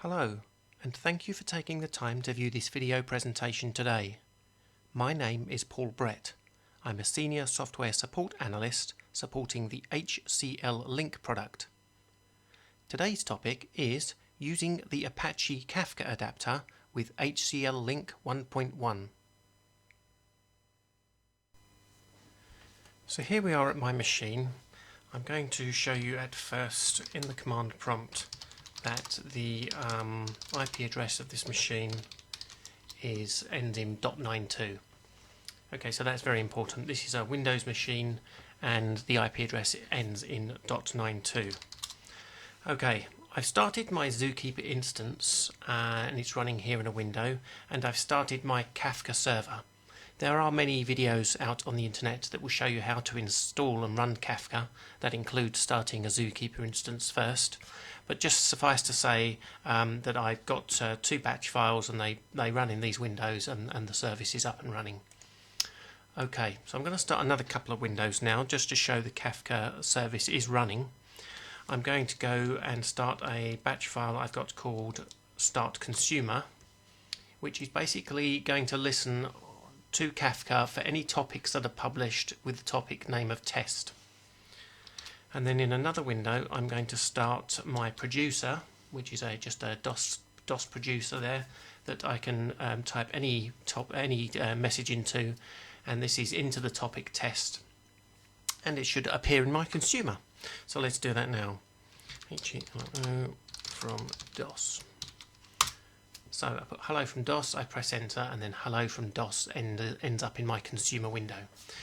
Hello, and thank you for taking the time to view this video presentation today. My name is Paul Brett. I'm a Senior Software Support Analyst supporting the HCL Link product. Today's topic is using the Apache Kafka adapter with HCL Link 1.1. So here we are at my machine. I'm going to show you at first in the command prompt that the IP address of this machine ends in .92. Okay, so that's very important. This is a Windows machine and the IP address ends in .92. Okay, I've started my Zookeeper instance and it's running here in a window, and I've started my Kafka server. There are many videos out on the internet that will show you how to install and run Kafka. That includes starting a Zookeeper instance first. But just suffice to say that I've got two batch files and they run in these windows and the service is up and running. Okay, so I'm going to start another couple of windows now just to show the Kafka service is running. I'm going to go and start a batch file I've got called start consumer, which is basically going to listen to Kafka for any topics that are published with the topic name of test. And then in another window I'm going to start my producer, which is just a DOS producer there that I can type any message into, and this is into the topic test, and it should appear in my consumer. So let's do that now. HCL from DOS. So I put hello from DOS, I press enter, and then hello from DOS ends up in my consumer window.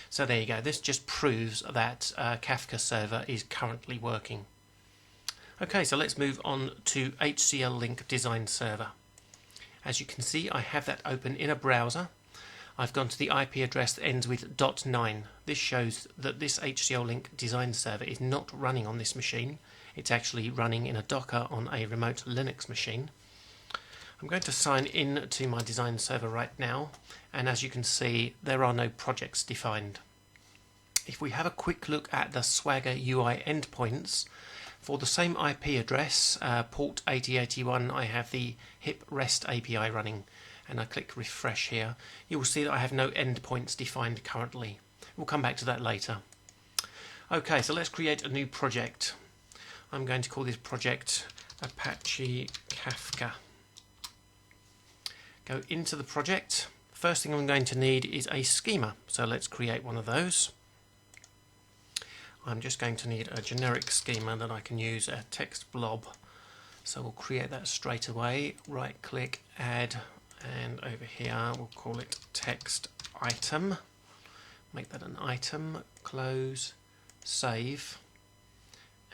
So there you go. This just proves that Kafka server is currently working. Okay, so let's move on to HCL Link Design Server. As you can see, I have that open in a browser. I've gone to the IP address that ends with .9. This shows that this HCL Link Design Server is not running on this machine. It's actually running in a Docker on a remote Linux machine. I'm going to sign in to my design server right now, and as you can see there are no projects defined. If we have a quick look at the Swagger UI endpoints, for the same IP address, port 8081, I have the HIP REST API running, and I click refresh here. You will see that I have no endpoints defined currently. We'll come back to that later. Okay, so let's create a new project. I'm going to call this project Apache Kafka. Go into the project. First thing I'm going to need is a schema, so let's create one of those. I'm just going to need a generic schema that I can use, a text blob, so we'll create that straight away. Right click, add, and over here we'll call it text item. Make that an item, close, save,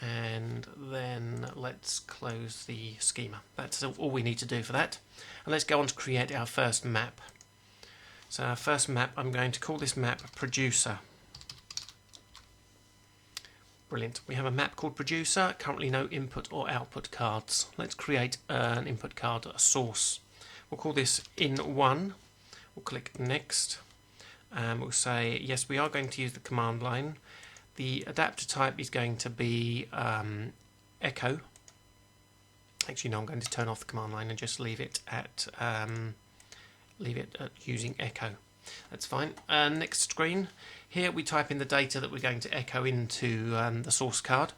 and then let's close the schema. That's all we need to do for that. And let's go on to create our first map. So our first map, I'm going to call this map producer. Brilliant. We have a map called producer, currently no input or output cards. Let's create an input card, a source. We'll call this in1. We'll click next. And we'll say, yes, we are going to use the command line. The adapter type is going to be echo. Actually, no, I'm going to turn off the command line and just leave it at using echo. That's fine. Next screen. Here we type in the data that we're going to echo into the source card.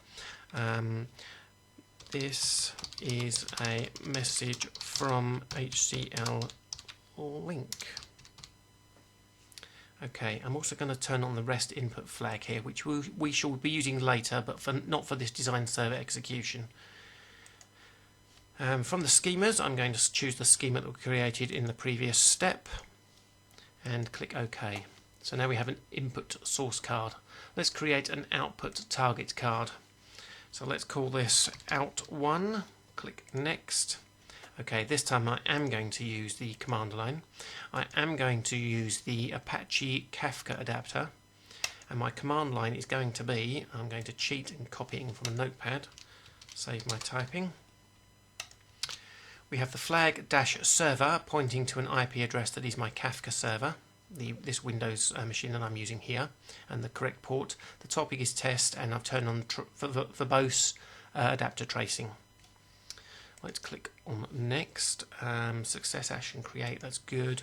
This is a message from HCL Link. Okay, I'm also going to turn on the REST input flag here, which we shall be using later, but not for this design server execution. From the schemas, I'm going to choose the schema that we created in the previous step and click OK. So now we have an input source card. Let's create an output target card. So let's call this out1, click next. Okay, this time I am going to use the command line. I am going to use the Apache Kafka adapter, and my command line is going to be, I'm going to cheat and copying from a notepad, save my typing. We have the flag -server pointing to an IP address that is my Kafka server, this Windows machine that I'm using here, and the correct port. The topic is test, and I've turned on verbose adapter tracing. Let's click on next. Success action create, that's good.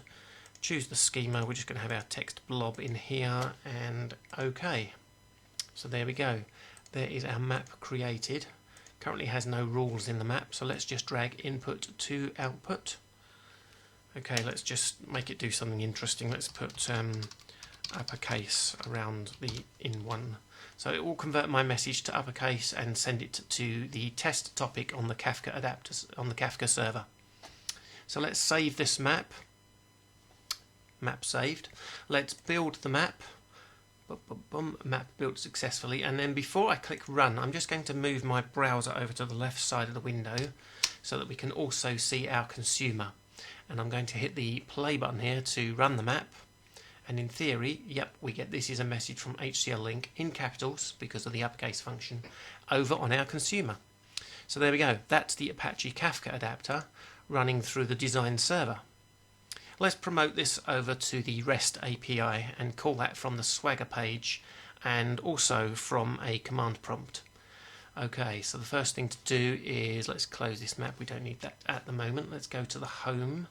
Choose the schema, we're just going to have our text blob in here, and OK. So there we go. There is our map created. Currently has no rules in the map, so let's just drag input to output. OK, let's just make it do something interesting. Let's put uppercase around the in one. So it will convert my message to uppercase and send it to the test topic on the Kafka adapters on the Kafka server. So let's save this map. Map saved. Let's build the map. Map built successfully, and then before I click run, I'm just going to move my browser over to the left side of the window so that we can also see our consumer. And I'm going to hit the play button here to run the map, and in theory, yep, we get this is a message from HCL Link in capitals because of the uppercase function over on our consumer. So there we go, that's the Apache Kafka adapter running through the design server. Let's promote this over to the REST API and call that from the Swagger page and also from a command prompt. Okay, so the first thing to do is let's close this map. We don't need that at the moment. Let's go to the home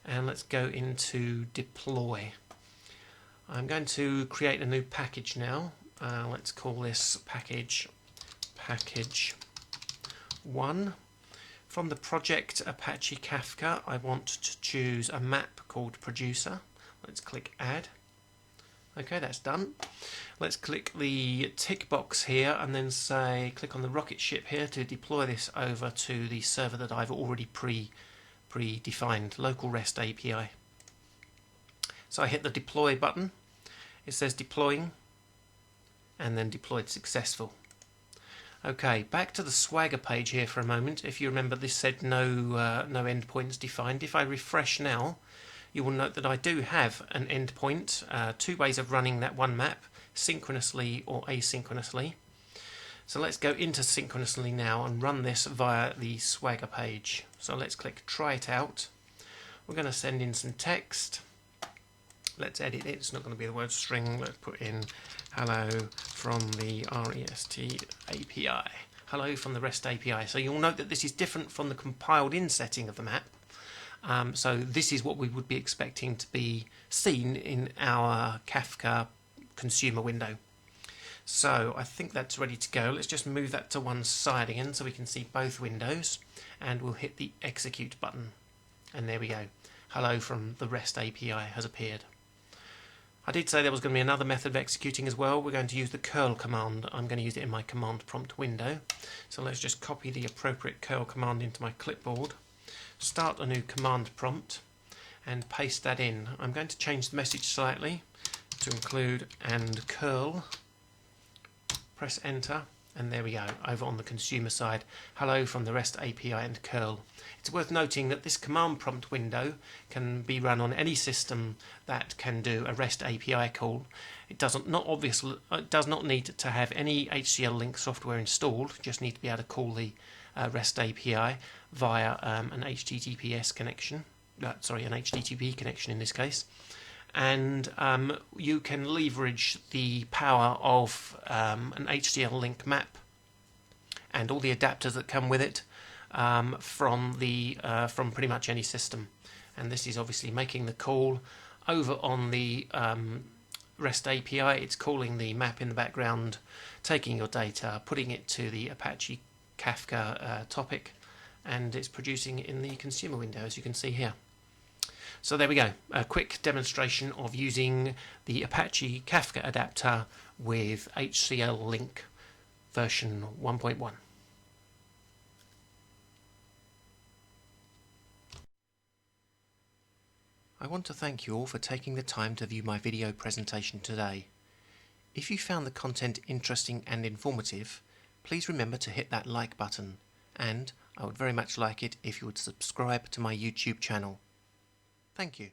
and let's go into deploy. I'm going to create a new package now. Let's call this package 1. From the project Apache Kafka, I want to choose a map called producer. Let's click add. Okay, that's done. Let's click the tick box here and then say click on the rocket ship here to deploy this over to the server that I've already predefined, local REST API. So I hit the deploy button. It says deploying and then deployed successful. Okay, back to the Swagger page here for a moment. If you remember, this said no endpoints defined. If I refresh now, you will note that I do have an endpoint, 2 ways of running that one map, synchronously or asynchronously. So let's go into synchronously now and run this via the Swagger page. So let's click try it out. We're going to send in some text. Let's edit it. It's not going to be the word string. Let's put in hello from the REST API. Hello from the REST API. So you'll note that this is different from the compiled in setting of the map. So this is what we would be expecting to be seen in our Kafka consumer window. So I think that's ready to go. Let's just move that to one side again so we can see both windows, and we'll hit the execute button. And there we go. Hello from the REST API has appeared. I did say there was going to be another method of executing as well. We're going to use the curl command. I'm going to use it in my command prompt window. So let's just copy the appropriate curl command into my clipboard, start a new command prompt and paste that in. I'm going to change the message slightly to include and curl. Press enter and there we go, over on the consumer side. Hello from the REST API and curl. It's worth noting that this command prompt window can be run on any system that can do a REST API call. It does not need to have any HCL Link software installed, just need to be able to call the REST API via an HTTPS connection, an HTTP connection in this case. And you can leverage the power of an HCL Link map and all the adapters that come with it from pretty much any system. And this is obviously making the call over on the REST API. It's calling the map in the background, taking your data, putting it to the Apache Kafka topic, and it's producing it in the consumer window, as you can see here. So there we go, a quick demonstration of using the Apache Kafka adapter with HCL Link version 1.1. I want to thank you all for taking the time to view my video presentation today. If you found the content interesting and informative, please remember to hit that like button, and I would very much like it if you would subscribe to my YouTube channel. Thank you.